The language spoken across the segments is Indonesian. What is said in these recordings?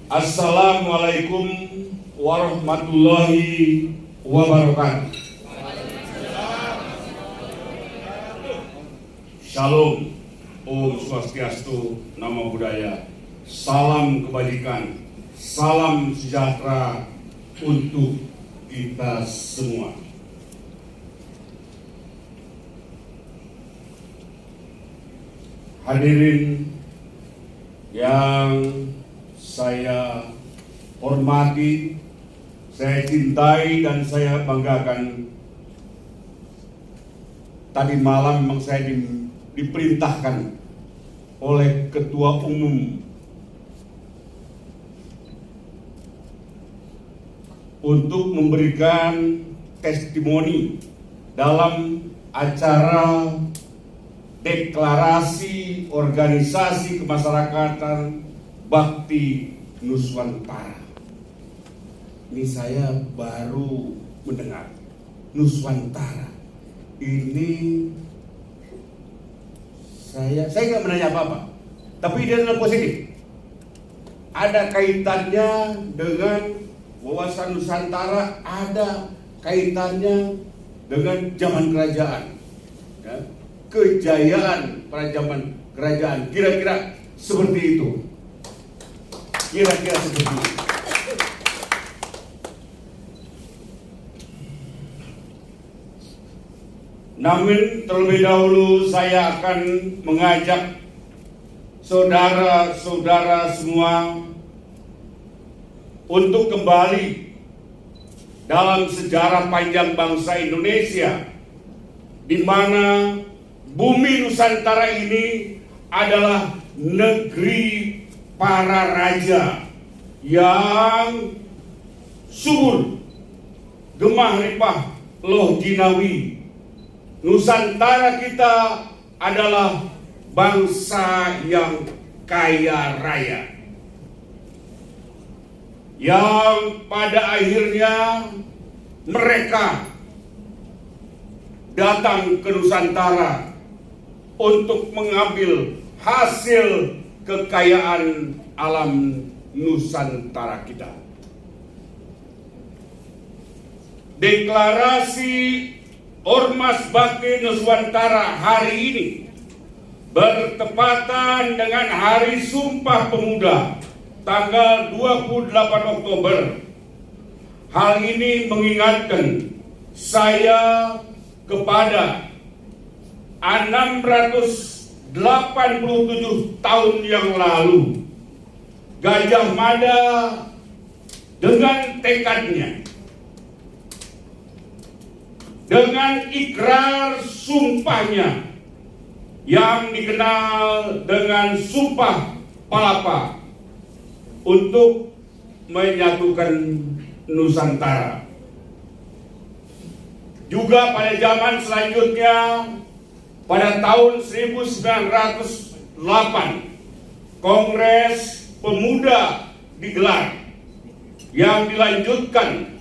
Assalamualaikum warahmatullahi wabarakatuh. Shalom, Om Swastiastu, Namo Buddhaya, salam kebajikan, salam sejahtera untuk kita semua. Hadirin yang saya hormati, saya cintai dan saya banggakan. Tadi malam memang saya diperintahkan oleh Ketua Umum untuk memberikan testimoni dalam acara deklarasi organisasi kemasyarakatan Bakti Nuswantara. Ini saya baru mendengar Nuswantara. Ini saya nggak menanya apa-apa, tapi dia adalah positif. Ada kaitannya dengan wawasan Nusantara, ada kaitannya dengan zaman kerajaan, ya, kejayaan pada zaman kerajaan. Kira-kira seperti itu. Kira-kira seperti itu. Namun terlebih dahulu saya akan mengajak saudara-saudara semua untuk kembali dalam sejarah panjang bangsa Indonesia, di mana bumi Nusantara ini adalah negeri para raja yang subur, gemah ripah, loh jinawi. Nusantara kita adalah bangsa yang kaya raya, yang pada akhirnya mereka datang ke Nusantara untuk mengambil hasil kekayaan alam Nusantara kita. Deklarasi Ormas Bakti Nuswantara hari ini bertepatan dengan Hari Sumpah Pemuda tanggal 28 Oktober. Hal ini mengingatkan saya kepada 687 tahun yang lalu, Gajah Mada dengan tekadnya, dengan ikrar sumpahnya yang dikenal dengan Sumpah Palapa untuk menyatukan Nusantara. Juga pada zaman selanjutnya, pada tahun 1908, Kongres Pemuda digelar, yang dilanjutkan,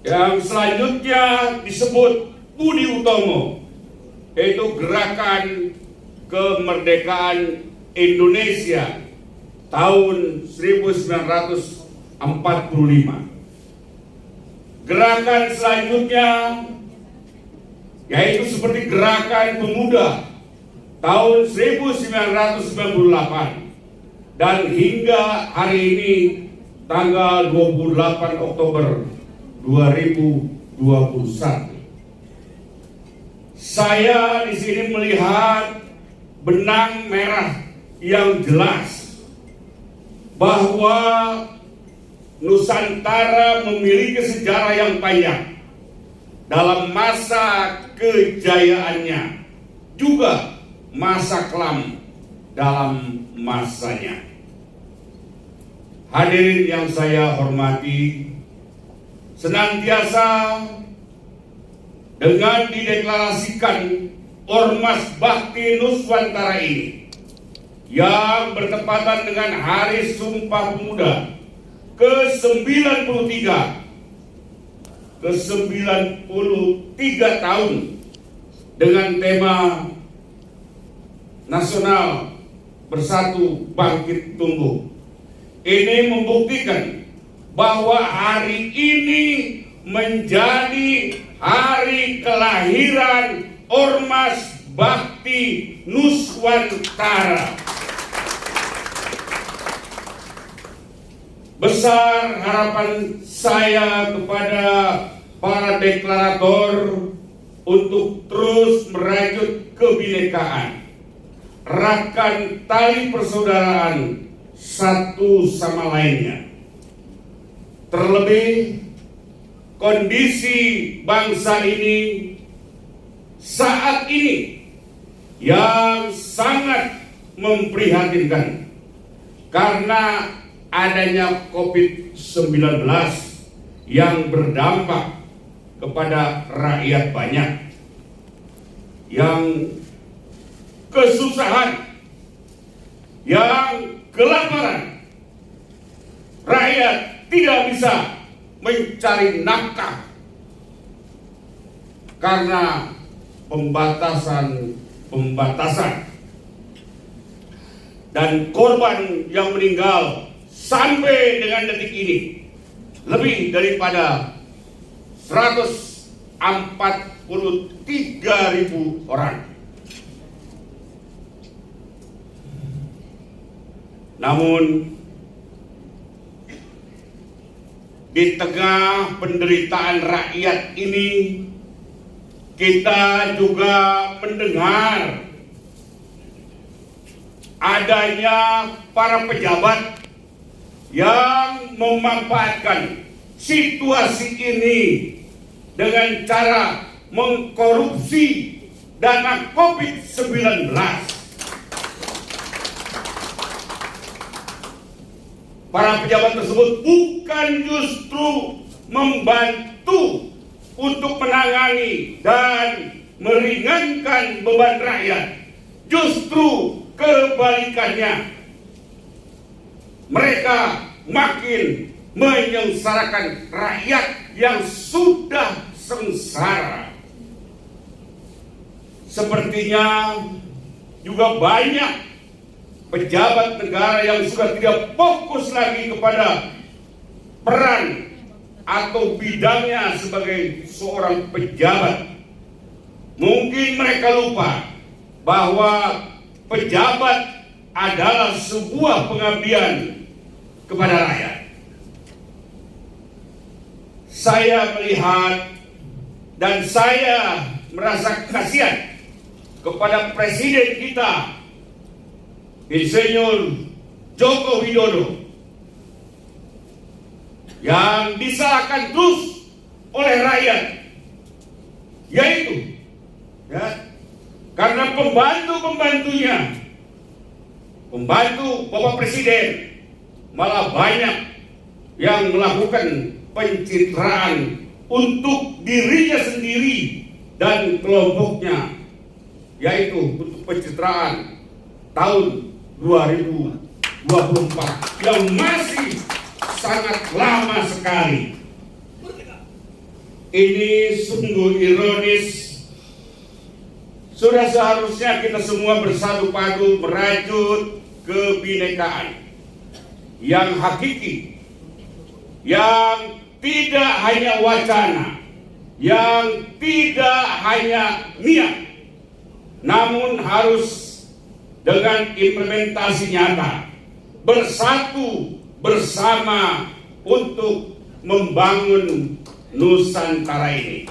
yang selanjutnya disebut Budi Utomo, yaitu Gerakan Kemerdekaan Indonesia tahun 1945. Gerakan selanjutnya yaitu seperti Gerakan Pemuda tahun 1998, dan hingga hari ini tanggal 28 Oktober 2021. Saya di sini melihat benang merah yang jelas bahwa Nusantara memiliki sejarah yang panjang dalam masa kejayaannya, juga masa kelam dalam masanya. Hadirin yang saya hormati, senantiasa dengan dideklarasikan Ormas Bakti Nuswantara ini, yang bertepatan dengan Hari Sumpah Pemuda ke-93 tahun dengan tema nasional Bersatu Bangkit Tumbuh, Ini membuktikan bahwa hari ini menjadi hari kelahiran Ormas Bakti Nuswantara. Besar harapan saya kepada para deklarator untuk terus merajut kebinekaan, eratkan tali persaudaraan satu sama lainnya. Terlebih kondisi bangsa ini saat ini yang sangat memprihatinkan karena adanya COVID-19 yang berdampak kepada rakyat banyak yang kesusahan, yang kelaparan. Rakyat tidak bisa mencari nafkah karena pembatasan dan korban yang meninggal sampai dengan detik ini lebih daripada 143.000 orang. Namun di tengah penderitaan rakyat ini, kita juga mendengar adanya para pejabat yang memanfaatkan situasi ini dengan cara mengkorupsi dana COVID-19. Para pejabat tersebut bukan justru membantu untuk menangani dan meringankan beban rakyat, justru kebalikannya. Mereka makin menyengsarakan rakyat yang sudah sengsara. Sepertinya juga banyak pejabat negara yang sudah tidak fokus lagi kepada peran atau bidangnya sebagai seorang pejabat. Mungkin mereka lupa bahwa pejabat adalah sebuah pengabdian kepada rakyat. Saya melihat dan saya merasa kasihan kepada Presiden kita, Insinyur Joko Widodo, yang disalahkan terus oleh rakyat, yaitu karena pembantu-pembantunya, pembantu Bapak Presiden malah banyak yang melakukan pencitraan untuk dirinya sendiri dan kelompoknya, yaitu untuk pencitraan tahun 2024 yang masih sangat lama sekali. Ini sungguh ironis. Sudah seharusnya kita semua bersatu padu merajut kebinekaan yang hakiki, yang tidak hanya wacana, yang tidak hanya niat, namun harus dengan implementasi nyata, bersatu bersama untuk membangun Nusantara ini.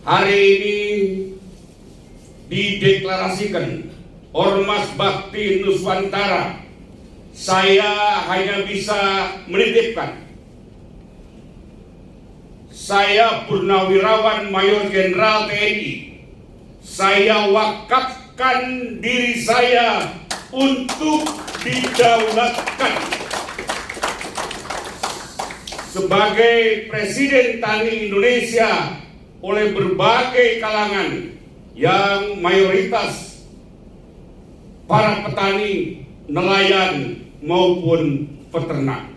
Hari ini dideklarasikan Ormas Bakti Nuswantara. Saya hanya bisa menitipkan, saya Purnawirawan Mayor Jenderal TNI, saya wakafkan diri saya untuk didaulatkan sebagai Presiden Tani Indonesia oleh berbagai kalangan yang mayoritas para petani, nelayan maupun peternak.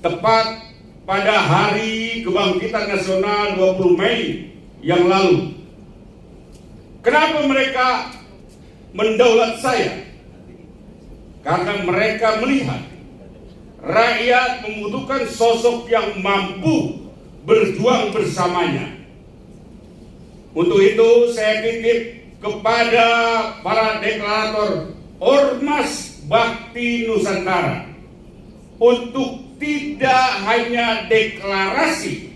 Tepat pada Hari Kebangkitan Nasional 20 Mei yang lalu, kenapa mereka mendaulat saya, karena mereka melihat rakyat membutuhkan sosok yang mampu berjuang bersamanya. Untuk itu saya titip kepada para deklarator Ormas Bakti Nusantara untuk tidak hanya deklarasi,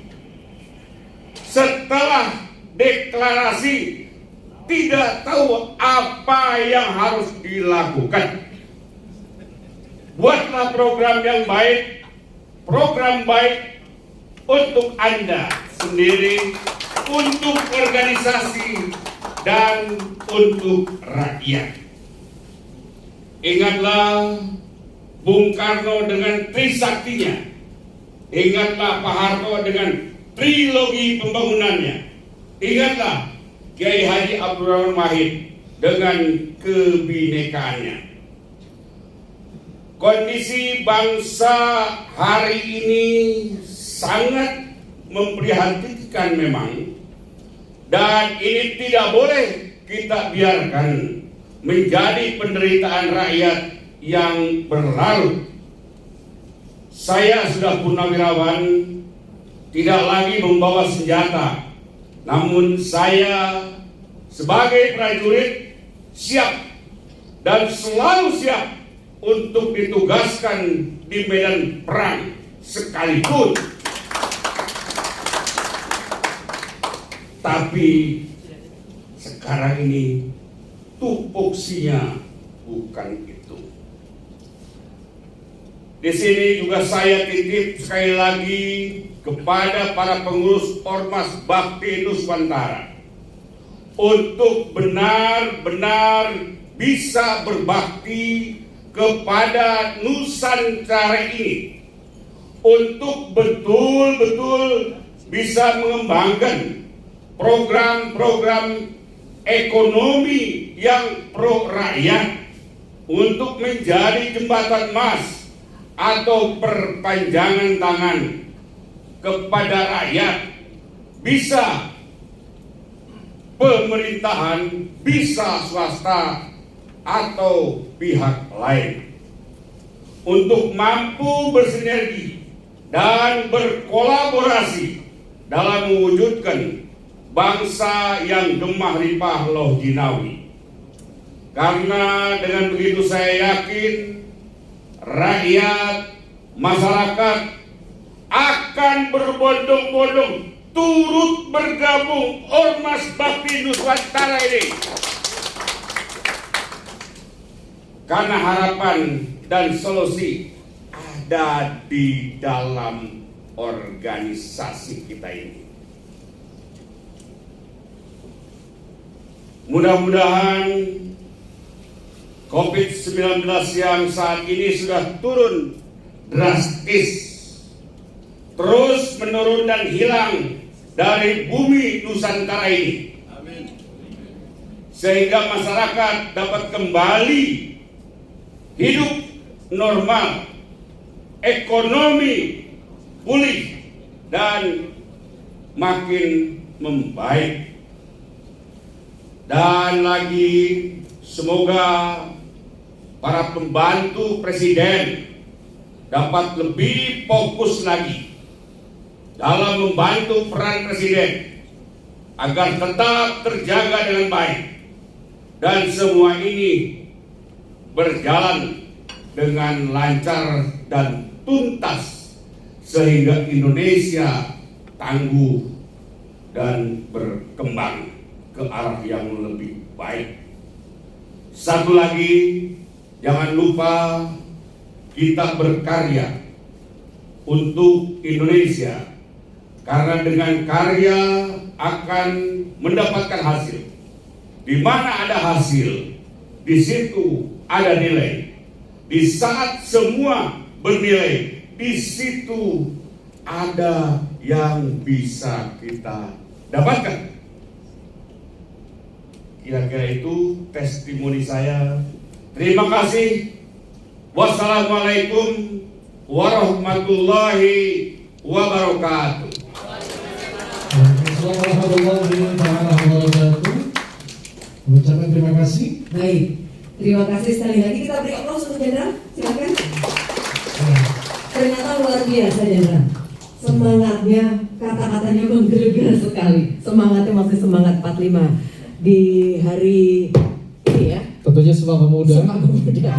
setelah deklarasi tidak tahu apa yang harus dilakukan. Buatlah program yang baik, program baik untuk Anda sendiri, untuk organisasi, dan untuk rakyat. Ingatlah Bung Karno dengan trisaktinya. Ingatlah Pak Harto dengan trilogi pembangunannya. Ingatlah Kiai Haji Abdurrahman Wahid dengan kebinekaannya. Kondisi bangsa hari ini sangat memprihatinkan memang, dan ini tidak boleh kita biarkan menjadi penderitaan rakyat yang berlarut. Saya sudah purnawirawan, tidak lagi membawa senjata, namun saya sebagai prajurit siap dan selalu siap untuk ditugaskan di medan perang sekalipun. Tapi sekarang ini tupoksinya bukan itu. Di sini juga saya titip sekali lagi kepada para pengurus Ormas Bakti Nusantara untuk benar-benar bisa berbakti kepada Nusantara ini, untuk betul-betul bisa mengembangkan program-program ekonomi yang pro rakyat, untuk menjadi jembatan emas atau perpanjangan tangan kepada rakyat, bisa pemerintahan, bisa swasta atau pihak lain, untuk mampu bersinergi dan berkolaborasi dalam mewujudkan bangsa yang gemah ripah loh jinawi. Karena dengan begitu saya yakin rakyat, masyarakat akan berbondong-bondong turut bergabung Ormas Bakti Nusantara ini. Karena harapan dan solusi ada di dalam organisasi kita ini. Mudah-mudahan COVID-19 yang saat ini sudah turun drastis, terus menurun dan hilang dari bumi Nusantara ini. Amin. Sehingga masyarakat dapat kembali hidup normal, ekonomi pulih dan makin membaik. Dan lagi semoga para pembantu presiden dapat lebih fokus lagi dalam membantu peran presiden agar tetap terjaga dengan baik, dan semua ini berjalan dengan lancar dan tuntas sehingga Indonesia tangguh dan berkembang ke arah yang lebih baik. Satu lagi, jangan lupa kita berkarya untuk Indonesia, karena dengan karya akan mendapatkan hasil. Di mana ada hasil, di situ ada nilai. Di saat semua bernilai, di situ ada yang bisa kita dapatkan. Kira-kira itu testimoni saya. Terima kasih. Wassalamualaikum warahmatullahi wabarakatuh. Waalaikumsalam warahmatullahi wabarakatuh. Mengucapkan terima kasih. Baik, terima kasih sekali lagi. Kita beri aplaus untuk Jenderal, silakan. Ternyata luar biasa Jenderal. Semangatnya, kata-katanya menggelegar sekali. Semangatnya masih semangat 45 di hari ini ya. Tentunya Sumpah Pemuda. Sumpah Pemuda.